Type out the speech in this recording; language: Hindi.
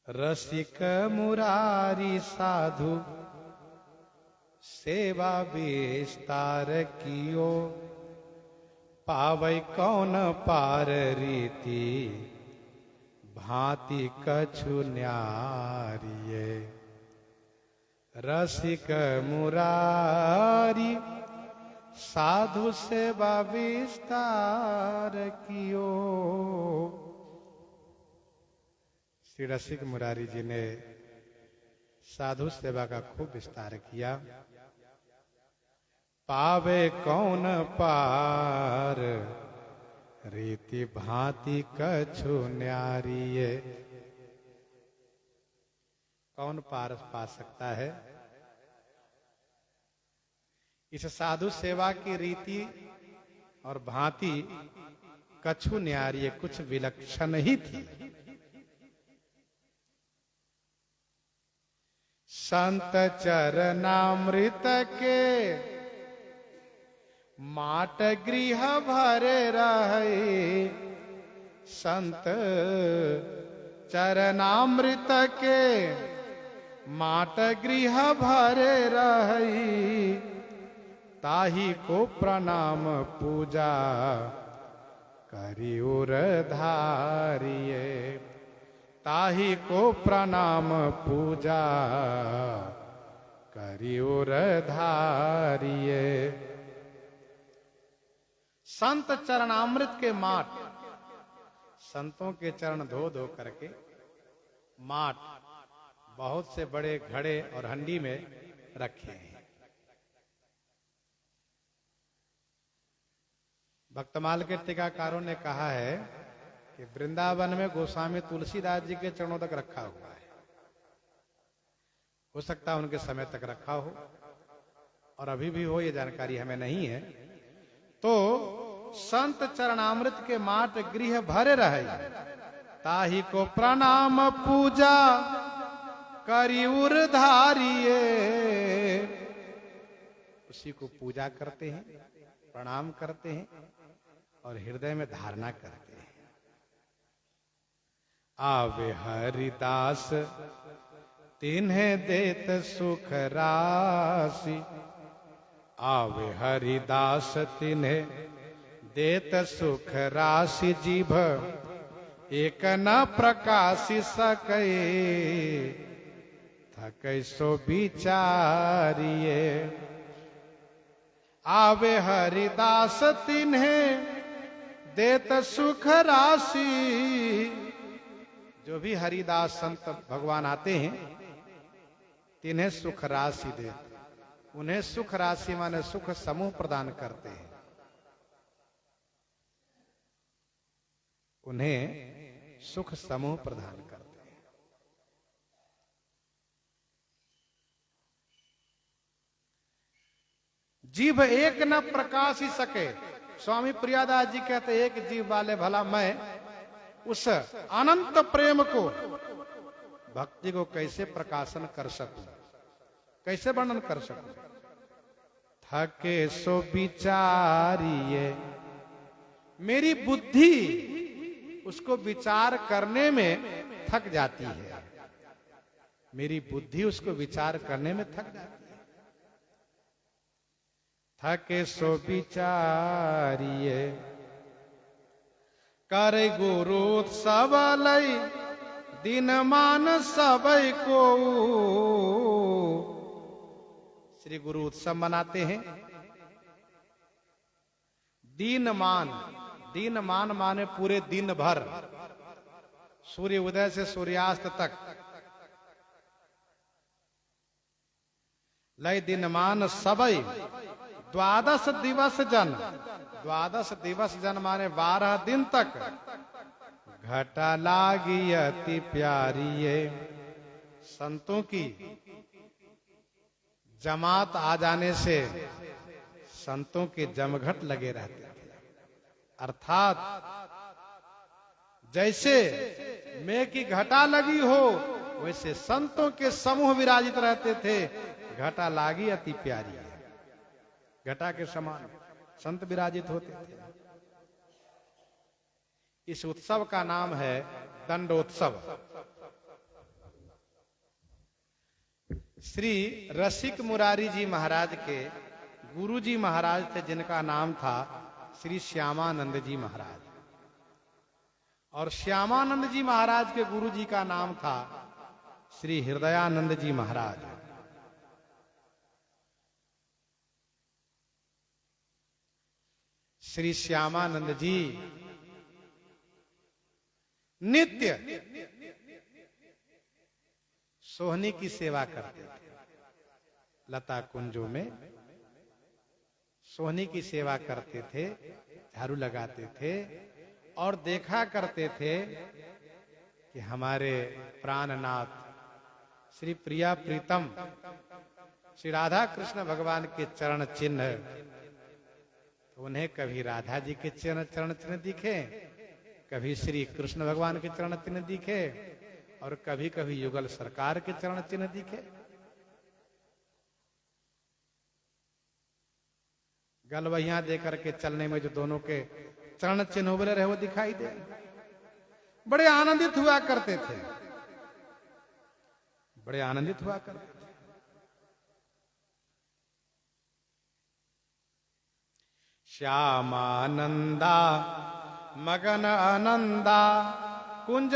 रसिक मुरारी साधु सेवा विस्तार कियो, पावै कौन पार रीति भांति कछु न्यारिये। रसिक मुरारी साधु सेवा विस्तार कियो। श्री रसिक मुरारी जी ने साधु सेवा का खूब विस्तार किया। पावे कौन पार रीति भांति कछु न्यारिये। कौन पार पा सकता है? इस साधु सेवा की रीति और भांति कछु न्यारिये, कुछ विलक्षण ही थी। संत चरणामृत के माट गृह भरे रहे। संत चरणामृत के माट गृह भरे रहे। ताही को प्रणाम पूजा करी उर धारिये। ताही को प्रणाम पूजा करी उर धारिये। संत चरणामृत के माट, संतों के चरण धो धो करके माट बहुत से बड़े घड़े और हंडी में रखे हैं। भक्तमाल के टीकाकारों ने कहा है कि वृंदावन में गोस्वामी तुलसीदास जी के चरणों तक रखा हुआ है। हो सकता है उनके समय तक रखा हो और अभी भी हो, ये जानकारी हमें नहीं है। तो संत चरणामृत के माट गृह भरे रहे। ताही को प्रणाम पूजा करी उर धारिये। उसी को पूजा करते हैं, प्रणाम करते हैं और हृदय में धारणा करते हैं। आवे हरिदास तिन्हे देत सुख राशि। आवे हरिदास तिन्हे देत सुख राशि। जीभ एक न प्रकाशि सकै थकै सो विचारिये। आवे हरिदास तिन्हे देत सुख राशि। जो भी हरिदास संत भगवान आते हैं तिन्हें सुख राशि देते, उन्हें सुख राशि माने सुख समूह प्रदान करते हैं। उन्हें सुख समूह प्रदान करते हैं। जीभ एक न प्रकाश ही सके। स्वामी प्रियादास जी कहते एक जीव वाले भला मैं उस अनंत प्रेम को, भक्ति को कैसे प्रकाशन कर सकूं, कैसे वर्णन कर सकूं। थके सो विचारिये। मेरी बुद्धि उसको विचार करने में थक जाती है। मेरी बुद्धि उसको विचार करने में थक जाती है। थके सो विचारिये। करे गुरु सब लई दिन मान सबई को। श्री गुरु उत्सव मनाते हैं। दिन मान माने पूरे दिन भर, सूर्य उदय से सूर्यास्त तक। लय दिन मान सबई 12 दिवस जन। 12 दिवस जन माने 12 दिन तक। घटा लागी अति प्यारी। संतों की जमात आ जाने से संतों के जमघट लगे रहते थे। अर्थात जैसे मेघ की घटा लगी हो वैसे संतों के समूह विराजित रहते थे। घटा लागी अति प्यारी है। घटा के समान संत विराजित होते थे। इस उत्सव का नाम है दंडोत्सव। श्री रसिक मुरारी जी महाराज के गुरु जी महाराज थे, जिनका नाम था श्री श्यामानंद जी महाराज। और श्यामानंद जी महाराज के गुरु जी का नाम था श्री हृदयानंद जी महाराज। श्री श्यामानंद जी नित्य सोहनी की सेवा करते थे। लता कुंजों में सोहनी की सेवा करते थे, झाड़ू लगाते थे और देखा करते थे कि हमारे प्राणनाथ श्री प्रिया प्रीतम श्री राधा कृष्ण भगवान के चरण चिन्ह, तो उन्हें कभी राधा जी के चरण चिन्ह दिखे, कभी श्री कृष्ण भगवान के चरण चिन्ह दिखे और कभी कभी युगल सरकार के चरण चिन्ह दिखे। गलवहियां देकर के चलने में जो दोनों के चरण चिन्ह उबले रहे वो दिखाई दे, बड़े आनंदित हुआ करते थे, बड़े आनंदित हुआ करते थे। श्यामानंदा मगन आनंदा कुंज